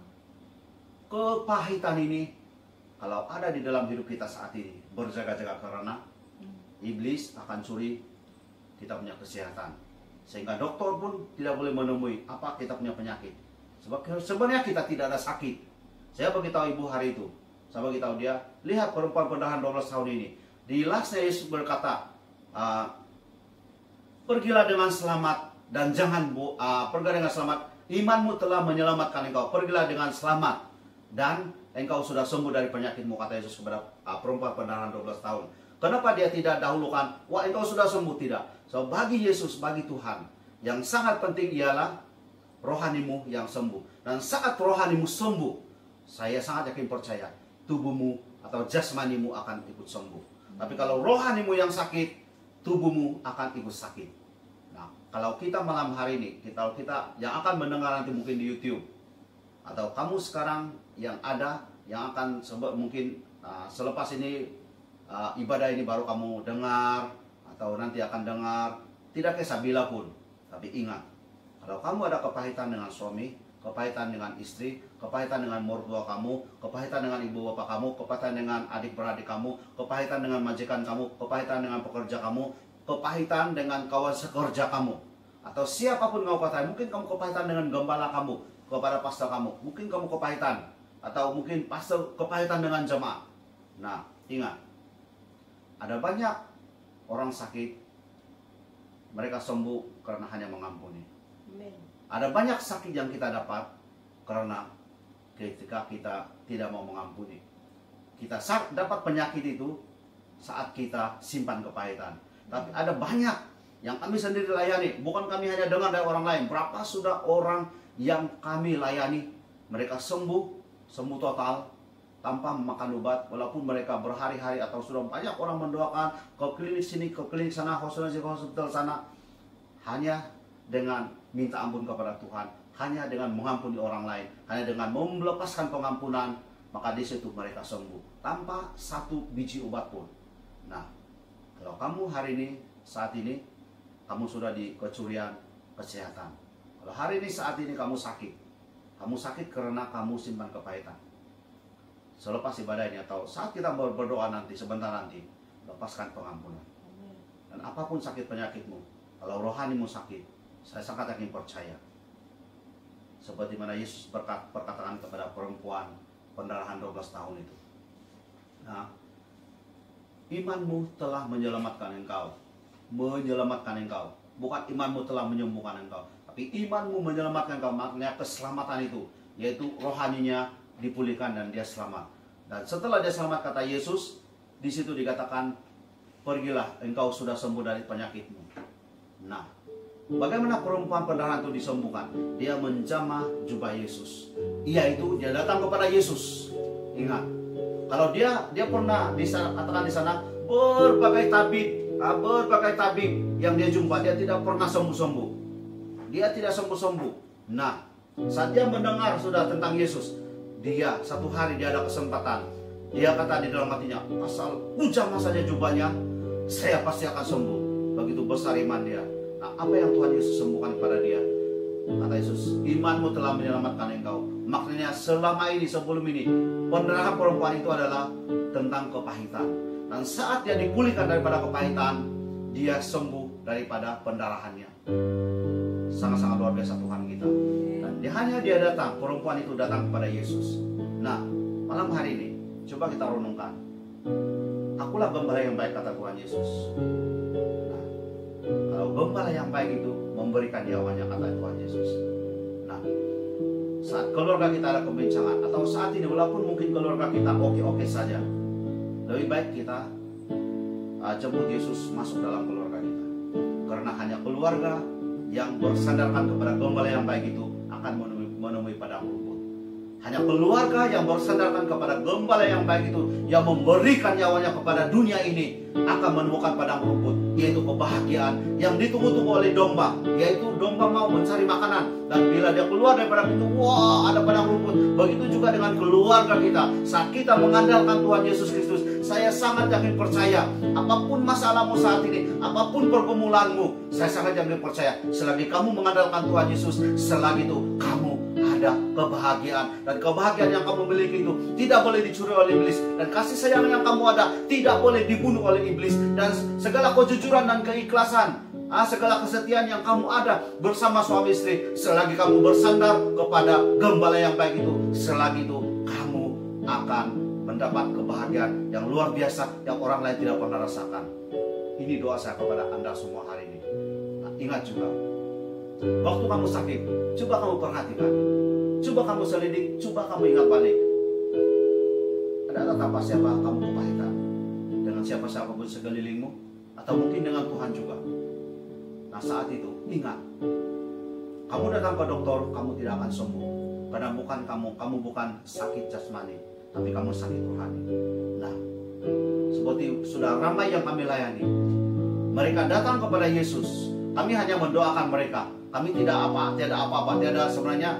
[SPEAKER 2] kepahitan ini kalau ada di dalam hidup kita saat ini, berjaga-jaga karena iblis akan curi kita punya kesehatan. Sehingga dokter pun tidak boleh menemui apa kita punya penyakit. Sebab sebenarnya kita tidak ada sakit. Saya beritahu ibu hari itu, saya beritahu dia, lihat perempuan pendarahan 12 tahun ini. Di lastnya Yesus berkata, pergilah dengan selamat dan jangan pergi dengan selamat. Imanmu telah menyelamatkan engkau. Pergilah dengan selamat dan engkau sudah sembuh dari penyakitmu, kata Yesus kepada perempuan pendarahan 12 tahun. Kenapa dia tidak dahulukan, engkau sudah sembuh? Tidak. So, bagi Yesus, bagi Tuhan, yang sangat penting ialah rohanimu yang sembuh. Dan saat rohanimu sembuh, saya sangat yakin percaya, tubuhmu atau jasmanimu akan ikut sembuh. Tapi kalau rohanimu yang sakit, tubuhmu akan ikut sakit. Nah, kalau kita malam hari ini, kita yang akan mendengar nanti mungkin di YouTube, atau kamu sekarang yang ada, yang akan mungkin selepas ini, ibadah ini baru kamu dengar, atau nanti akan dengar, tidak kisah bila pun. Tapi ingat, kalau kamu ada kepahitan dengan suami, kepahitan dengan istri, kepahitan dengan mertua kamu, kepahitan dengan ibu bapak kamu, kepahitan dengan adik-beradik kamu, kepahitan dengan majikan kamu, kepahitan dengan pekerja kamu, kepahitan dengan kawan sekerja kamu, atau siapapun kamu katakan, mungkin kamu kepahitan dengan gembala kamu, kepada pastor kamu, mungkin kamu kepahitan, atau mungkin pastor kepahitan dengan jemaat. Nah, ingat, ada banyak orang sakit, mereka sembuh karena hanya mengampuni.
[SPEAKER 1] Amen.
[SPEAKER 2] Ada banyak sakit yang kita dapat karena ketika kita tidak mau mengampuni. Kita dapat penyakit itu saat kita simpan kepahitan. Tapi ada banyak yang kami sendiri layani, bukan kami hanya dengar dari orang lain. Berapa sudah orang yang kami layani, mereka sembuh total, tanpa memakan obat, walaupun mereka berhari-hari atau sudah banyak orang mendoakan ke klinik sini, ke klinik sana, hospital sana, hanya dengan minta ampun kepada Tuhan, hanya dengan mengampuni orang lain, hanya dengan melepaskan pengampunan, maka di situ mereka sembuh tanpa satu biji obat pun. Nah, kalau kamu hari ini, saat ini, kamu sudah di kecurian kesehatan. Kalau hari ini, saat ini kamu sakit karena kamu simpan kepahitan. Selepas ibadah ini atau saat kita berdoa nanti, sebentar nanti, lepaskan pengampunan. Dan apapun sakit penyakitmu, kalau rohanimu sakit, saya sangat yakin percaya, seperti mana Yesus berkatakan kepada perempuan pendarahan 12 tahun itu. Nah, imanmu telah menyelamatkan engkau. Bukan imanmu telah menyembuhkan engkau, tapi imanmu menyelamatkan engkau. Maknanya keselamatan itu, yaitu rohaninya dipulihkan dan dia selamat. Dan setelah dia selamat, kata Yesus, di situ dikatakan, pergilah, engkau sudah sembuh dari penyakitmu. Nah, bagaimana perempuan pendarahan itu disembuhkan? Dia menjamah jubah Yesus. Dia datang kepada Yesus. Ingat, kalau dia pernah katakan di sana berbagai tabib yang dia jumpa, dia tidak pernah sembuh-sembuh. Dia tidak sembuh-sembuh. Nah, saat dia mendengar sudah tentang Yesus, dia satu hari dia ada kesempatan. Dia kata di dalam hatinya, asal jamah saja jubahnya, saya pasti akan sembuh. Begitu besar iman dia. Nah, apa yang Tuhan Yesus sembuhkan kepada dia? Kata Yesus, imanmu telah menyelamatkan engkau. Maknanya selama ini, sebelum ini, pendarahan perempuan itu adalah tentang kepahitan. Dan saat dia dipulihkan daripada kepahitan, dia sembuh daripada pendarahannya. Sangat-sangat luar biasa Tuhan kita. Dan dia datang, perempuan itu datang kepada Yesus. Nah, malam hari ini, coba kita renungkan. Akulah gembala yang baik, kata Tuhan Yesus. Nah, kalau gembala yang baik itu memberikan nyawanya, kata Tuhan Yesus. Nah, saat keluarga kita ada kebincangan, atau saat ini walaupun mungkin keluarga kita oke-oke saja, lebih baik kita jemput Yesus masuk dalam keluarga kita. Karena hanya keluarga yang bersandarkan kepada gembala yang baik itu akan menemui padang rumput. Hanya keluarga yang bersandarkan kepada gembala yang baik itu, yang memberikan nyawanya kepada dunia ini, akan menemukan padang rumput, yaitu kebahagiaan yang ditunggu-tunggu oleh domba. Yaitu domba mau mencari makanan, dan bila dia keluar daripada pintu, wah, ada padang rumput. Begitu juga dengan keluarga kita. Saat kita mengandalkan Tuhan Yesus Kristus, saya sangat yakin percaya, apapun masalahmu saat ini, apapun pergumulanmu, saya sangat yakin percaya, selagi kamu mengandalkan Tuhan Yesus, selagi itu kamu ada kebahagiaan. Dan kebahagiaan yang kamu miliki itu tidak boleh dicuri oleh iblis. Dan kasih sayang yang kamu ada tidak boleh dibunuh oleh iblis. Dan segala kejujuran dan keikhlasan, segala kesetiaan yang kamu ada bersama suami istri, selagi kamu bersandar kepada gembala yang baik itu, selagi itu kamu akan mendapat kebahagiaan yang luar biasa yang orang lain tidak pernah rasakan. Ini doa saya kepada Anda semua hari ini. Nah, ingat juga, waktu kamu sakit, coba kamu perhatikan, coba kamu selidik, coba kamu ingat balik. Ada tetap siapa kamu kebaikan? Dengan siapa-siapa pun sekelilingmu, atau mungkin dengan Tuhan juga. Nah, saat itu ingat, kamu datang ke dokter, kamu tidak akan sembuh, karena bukan kamu bukan sakit jasmani, tapi kamu sakit rohani. Nah, seperti sudah ramai yang kami layani, mereka datang kepada Yesus, kami hanya mendoakan mereka. Kami tidak apa-apa, tiada sebenarnya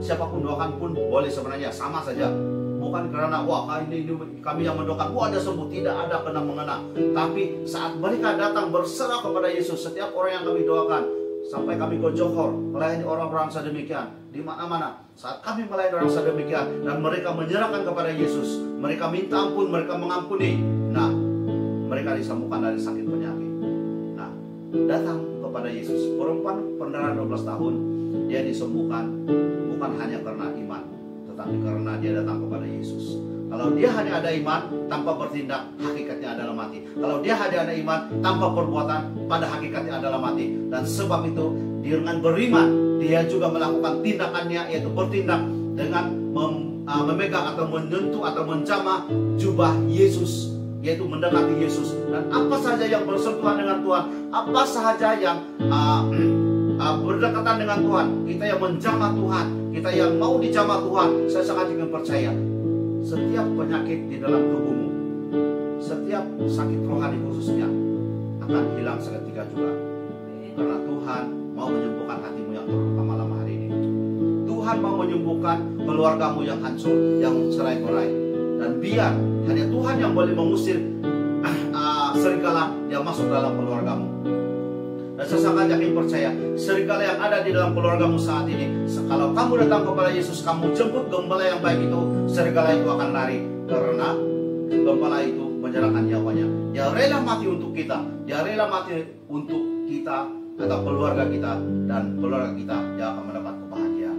[SPEAKER 2] siapapun doakan pun boleh sebenarnya, sama saja. Bukan karena wah ini kami yang mendoakan, wah ada sembuh, tidak ada kena-mengena. Tapi saat mereka datang berserah kepada Yesus, setiap orang yang kami doakan, sampai kami ke Johor melayani orang-orang sedemikian, di mana-mana saat kami melayani orang sedemikian, dan mereka menyerahkan kepada Yesus, mereka minta ampun, mereka mengampuni. Nah, mereka disembuhkan dari sakit penyakit. Nah, datang kepada Yesus, perempuan pendarahan 12 tahun, dia disembuhkan bukan hanya karena iman, tetapi karena dia datang kepada Yesus. Kalau dia hanya ada iman tanpa bertindak, hakikatnya adalah mati. Kalau dia hanya ada iman tanpa perbuatan, pada hakikatnya adalah mati. Dan sebab itu, dengan beriman, dia juga melakukan tindakannya, yaitu bertindak dengan memegang atau menyentuh atau menjamah jubah Yesus, yaitu mendekati Yesus. Dan apa saja yang bersentuhan dengan Tuhan, apa saja yang berdekatan dengan Tuhan, kita yang menjamah Tuhan, kita yang mau dijamah Tuhan, saya sangat ingin percaya, setiap penyakit di dalam tubuhmu, setiap sakit rohani khususnya, akan hilang seketika juga. Karena Tuhan mau menyembuhkan hatimu yang terluka malam hari ini. Tuhan mau menyembuhkan keluargamu yang hancur, yang cerai-berai. Dan biar hanya Tuhan yang boleh mengusir serigala yang masuk dalam keluargamu. Dan saya sangat yakin percaya, serigala yang ada di dalam keluargamu saat ini, kalau kamu datang kepada Yesus, kamu jemput gembala yang baik itu, serigala itu akan lari. Karena gembala itu menyerahkan nyawanya. Dia rela mati untuk kita, dia rela mati untuk kita atau keluarga kita, dan keluarga kita yang akan mendapat kebahagiaan.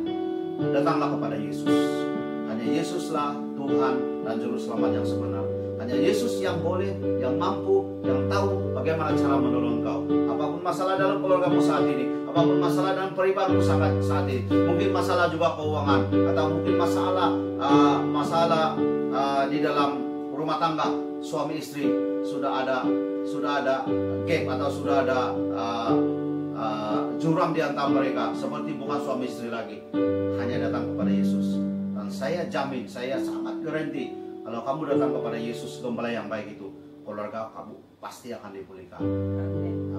[SPEAKER 2] Datanglah kepada Yesus. Hanya Yesuslah Tuhan dan Juru Selamat yang sebenar. Hanya Yesus yang boleh, yang mampu, yang tahu bagaimana cara menolong kau. Apapun masalah dalam keluargamu saat ini, apapun masalah dalam pribadimu saat ini, mungkin masalah juga keuangan, atau mungkin masalah di dalam rumah tangga, suami istri sudah ada gap, atau sudah ada jurang di antara mereka, seperti bukan suami istri lagi. Hanya datang kepada Yesus, dan saya jamin, saya sangat garanti, kalau kamu datang kepada Yesus, gembala yang baik itu, keluarga kamu pasti akan dipulihkan.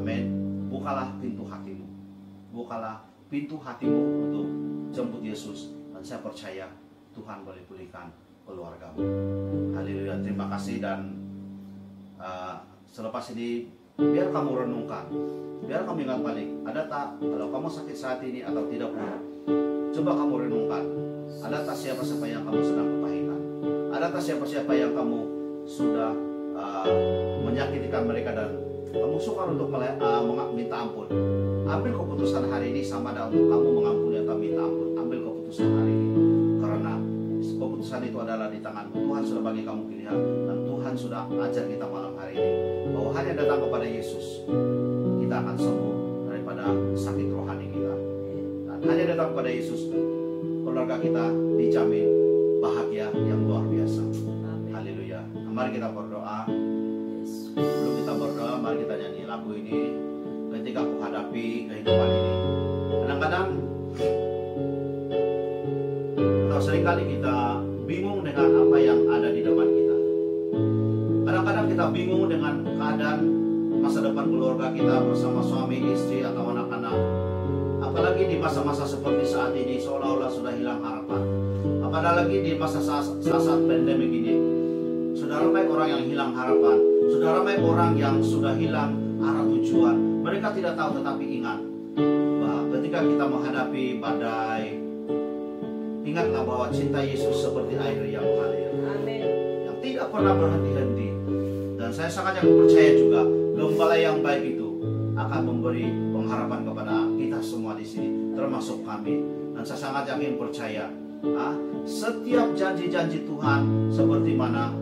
[SPEAKER 2] Amin. Bukalah pintu hatimu, bukalah pintu hatimu untuk jemput Yesus, dan saya percaya Tuhan boleh pulihkan keluargamu. Haleluya. Terima kasih. Dan selepas ini, biar kamu renungkan, biar kamu ingat balik, ada tak kalau kamu sakit saat ini atau tidak pun, coba kamu renungkan, ada tak siapa-siapa yang kamu sedang kepahitan, ada tak siapa-siapa yang kamu sudah menyakitikan mereka dan kamu suka untuk minta ampun. Ambil keputusan hari ini, sama ada untuk kamu mengampuni atau minta ampun. Ambil keputusan hari ini, karena keputusan itu adalah di tanganmu. Tuhan sudah bagi kamu pilihan, dan Tuhan sudah ajar kita malam hari ini bahwa hanya datang kepada Yesus kita akan sembuh daripada daripada sakit rohani kita. Dan hanya datang pada Yesus, keluarga kita dijamin bahagia yang luar biasa. Haleluya. Mari kita berdoa. Sebelum kita berdoa, mari kita nyanyi lagu ini. Ketika aku hadapi kehidupan ini, kadang-kadang atau seringkali kita bingung dengan apa yang ada di depan kita. Kadang-kadang kita bingung dengan keadaan masa depan keluarga kita bersama suami, istri, atau anak-anak. Apalagi di masa-masa seperti saat ini, seolah-olah sudah hilang harapan. Apalagi di masa saat pandemi ini, sudah ramai orang yang hilang harapan. Sudah ramai orang yang sudah hilang arah tujuan. Mereka tidak tahu, tetapi ingat bahwa ketika kita menghadapi badai, ingatlah bahwa cinta Yesus seperti air yang mengalir, yang tidak pernah berhenti-henti. Dan saya sangat yakin percaya juga gembala yang baik itu akan memberi pengharapan kepada kita semua di sini, termasuk kami. Dan saya sangat yakin percaya setiap janji-janji Tuhan seperti mana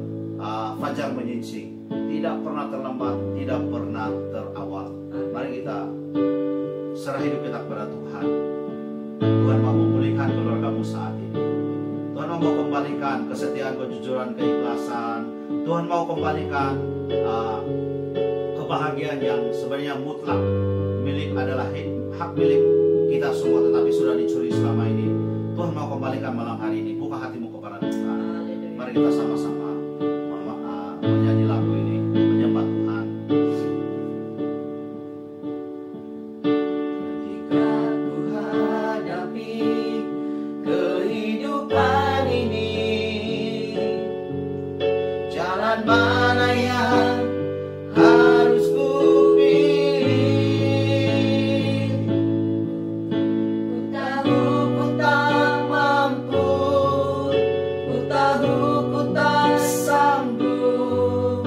[SPEAKER 2] fajar menyingsing, tidak pernah terlambat, tidak pernah terawal. Mari kita serah hidup kita kepada Tuhan. Tuhan mau memulihkan keluargamu saat ini. Tuhan mau kembalikan kesetiaan, kejujuran, keikhlasan. Tuhan mau kembalikan kebahagiaan yang sebenarnya mutlak adalah hak milik kita semua, tetapi sudah dicuri selama ini. Tuhan mau kembalikan malam hari ini. Buka hatimu kepada Tuhan. Mari kita sama-sama menyanyi lagu ini, menyembah Tuhan. Ketika ku hadapi kehidupan ini, jalan mana yang harus ku pilih? Ku tahu ku tak mampu, ku tahu ku tak sanggup.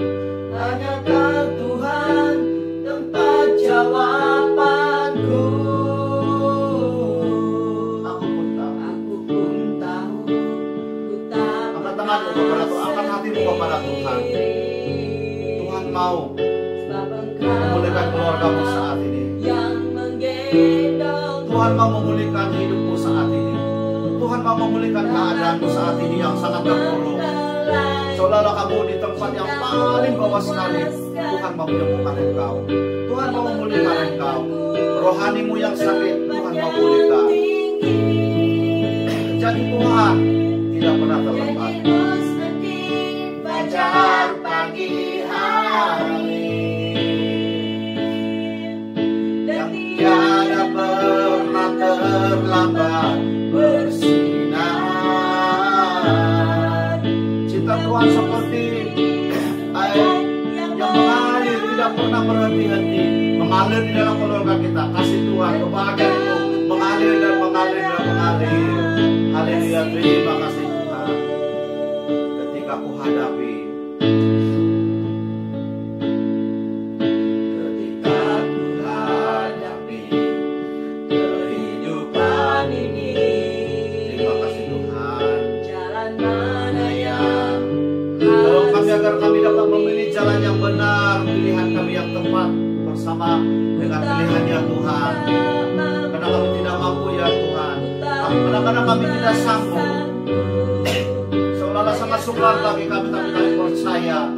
[SPEAKER 2] Hanyakan Tuhan tempat jawabanku. Aku pun tahu, ku tak angkat tanganmu kepada Tuhan, angkat hatimu kepada Tuhan. Tuhan mau memulihkan keluargamu saat ini. Tuhan mau memulihkan hidupmu saat ini. Tuhan mau memulihkan keadaanmu saat ini yang sangat terpuruk. Seolah-olah kamu di tempat yang paling bawah sekali. Tuhan mau menyembuhkan engkau. Tuhan mau memulihkan engkau. Rohanimu yang sakit, Tuhan mau pulihkan. Jadi Tuhan tidak pernah terlambat. Fajar pagi hari yang tiada pernah terlambat bersinar. Cinta Tuhan seperti air yang mengalir, tidak pernah berhenti-henti, mengalir di dalam keluarga kita. Kasih Tuhan, kebahagiaan itu mengalir dan mengalir dan mengalir. Haleluya, terima kasih Tuhan. Ketika ku hadapi kehidupan ini, terima kasih Tuhan. Jalan mana yang tolong kami agar kami dapat memilih jalan yang benar, pilihan kami yang tepat bersama dengan pilihan-Nya Tuhan. Karena kami tidak mampu ya Tuhan, kadang-kadang kami tidak sanggup. Seolah-olah sangat sukar bagi kami, tapi kami percaya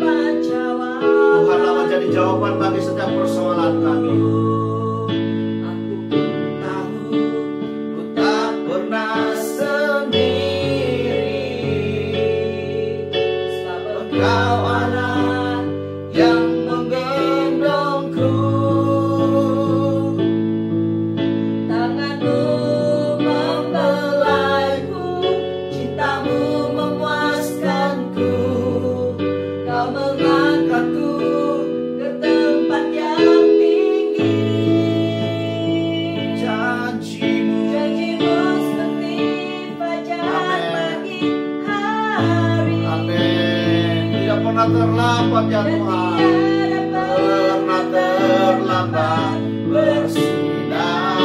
[SPEAKER 2] Tuhanlah menjadi jawaban bagi setiap persoalan kami. Kau anak yang menggendongku, tanganmu membelaiku, cintamu memuaskanku, kau mengangkatku ke tempat yang tinggi. Janjimu seperti fajar pagi hari. Amin. Tidak pernah terlambat ya Tuhan, pernah terlambat bersinar.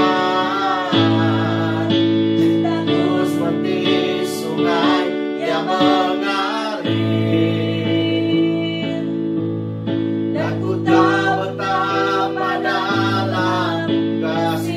[SPEAKER 2] Cintamu seperti sungai yang mengalir, dan ku tahu betapa dalam kasih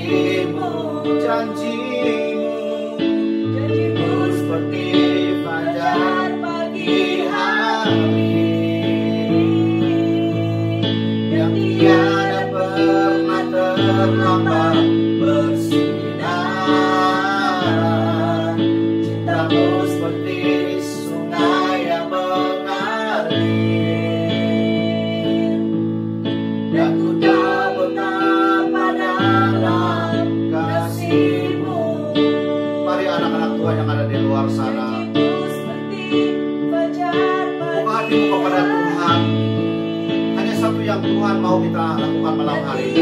[SPEAKER 2] yang Tuhan mau kita lakukan malam hari ini.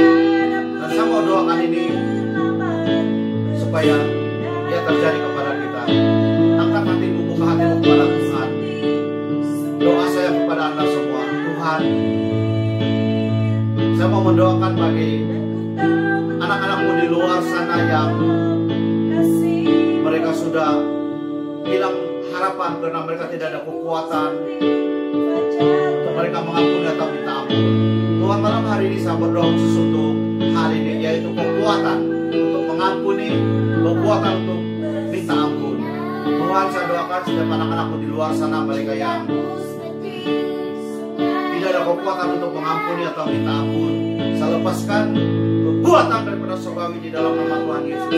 [SPEAKER 2] Dan saya mau doakan ini supaya dia terjadi kepada kita. Angkat hatimu, buka hatimu kepada Tuhan. Doa saya kepada Anda semua, Tuhan, saya mau mendoakan bagi anak-anakmu di luar sana yang mereka sudah hilang harapan karena mereka tidak ada kekuatan untuk mereka mengampuni atau minta ampun. Tuhan, malam hari ini saya berdoa khusus untuk hal ini, yaitu kekuatan untuk mengampuni, kekuatan untuk minta ampun. Tuhan, saya doakan setiap anak-anakmu di luar sana, mereka yang tidak ada kekuatan untuk mengampuni atau minta ampun, saya lepaskan kekuatan daripada surgawi di dalam nama Tuhan Yesus.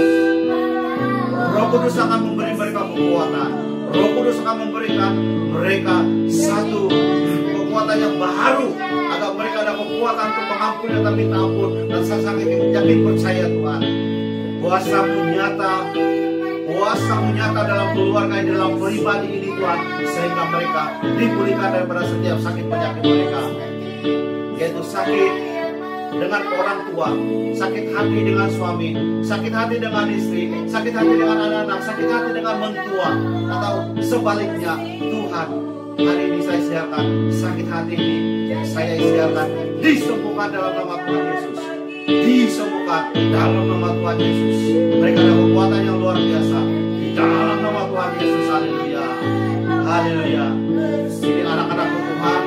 [SPEAKER 2] Roh Kudus akan memberi mereka kekuatan. Roh Kudus akan memberikan mereka satu kekuatan yang baru, agar mereka ada kekuatan untuk mengampuni atau minta ampun. Dan saya sangat yakin percaya Tuhan, kuasa-Mu nyata dalam keluarga, dalam pribadi ini Tuhan, sehingga mereka dipulihkan daripada setiap sakit penyakit mereka, yaitu sakit dengan orang tua, sakit hati dengan suami, sakit hati dengan istri, sakit hati dengan anak-anak, sakit hati dengan mentua, atau sebaliknya. Tuhan, hari ini saya siapkan sakit hati ini, saya siapkan disembuhkan dalam nama Tuhan Yesus. Disembuhkan dalam nama Tuhan Yesus. Mereka ada kekuatan yang luar biasa di dalam nama Tuhan Yesus. Haleluya, haleluya. Ini anak-anak Tuhan,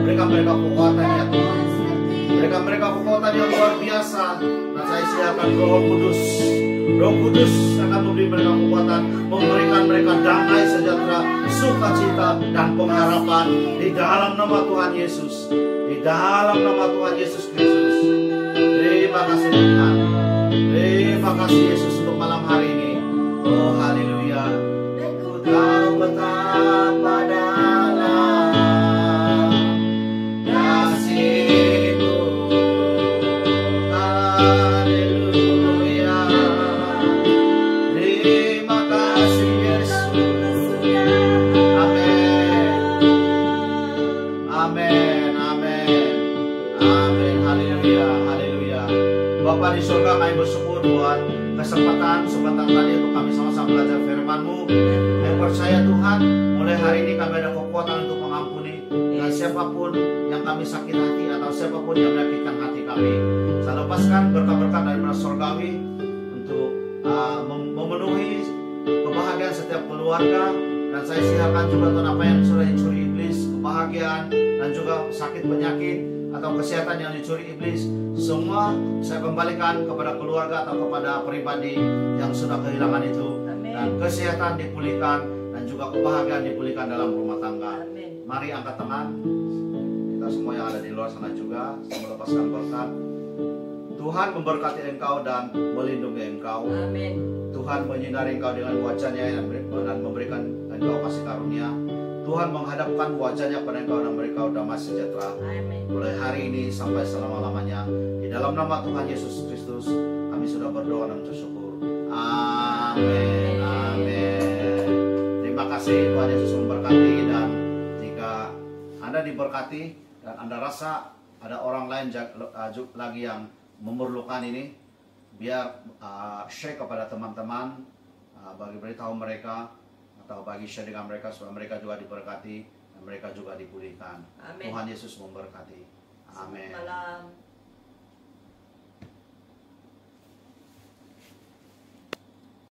[SPEAKER 2] mereka kekuatan ya Tuhan. Mereka kekuatan yang luar biasa. Dan saya siapkan Roh Kudus. Roh Kudus akan memberi mereka kekuatan, memberikan mereka damai, sejahtera, sukacita, dan pengharapan di dalam nama Tuhan Yesus. Di dalam nama Tuhan Yesus Kristus. Terima kasih Tuhan. Terima kasih Yesus untuk malam hari ini. Oh haleluya. Ku tahu betapa dalam kasih-Mu. Haleluya. Terima kasih Yesus. Amin. Amin. Amin. Haleluya. Haleluya. Bapa di surga, kami bersyukur Tuhan kesempatan tadi untuk kami sama-sama belajar firman-Mu. Kami percaya Tuhan, mulai hari ini kami ada kekuatan untuk mengampuni dan siapapun yang kami sakit hati atau siapapun yang menyakitkan hati kami. Saya lepaskan berkat-berkat daripada surgawi untuk memenuhi kebahagiaan setiap keluarga. Dan saya siapkan juga Tuhan apa yang sudah dicuri iblis, kebahagiaan dan juga sakit penyakit atau kesehatan yang dicuri iblis, semua saya kembalikan kepada keluarga atau kepada pribadi yang sudah kehilangan itu. Amen. Dan kesehatan dipulihkan dan juga kebahagiaan dipulihkan dalam rumah tangga. Amen. Mari angkat tangan kita semua yang ada di luar sana juga, saya melepaskan berkat. Tuhan memberkati engkau dan melindungi engkau. Amen. Tuhan menyinari engkau dengan wajah-Nya dan memberikan engkau kasih karunia. Tuhan menghadapkan wajah-Nya pada engkau dan memberi engkau damai sejahtera. Amen. Mulai hari ini sampai selama-lamanya. Di dalam nama Tuhan Yesus Kristus kami sudah berdoa dan bersyukur. Amin. Amin. Terima kasih, Tuhan Yesus memberkati. Dan jika Anda diberkati dan Anda rasa ada orang lain lagi yang memerlukan ini, biar share kepada teman-teman, bagi beritahu mereka atau bagi share dengan mereka supaya mereka juga diberkati dan mereka juga dipulihkan. Amen. Tuhan Yesus memberkati. Amin.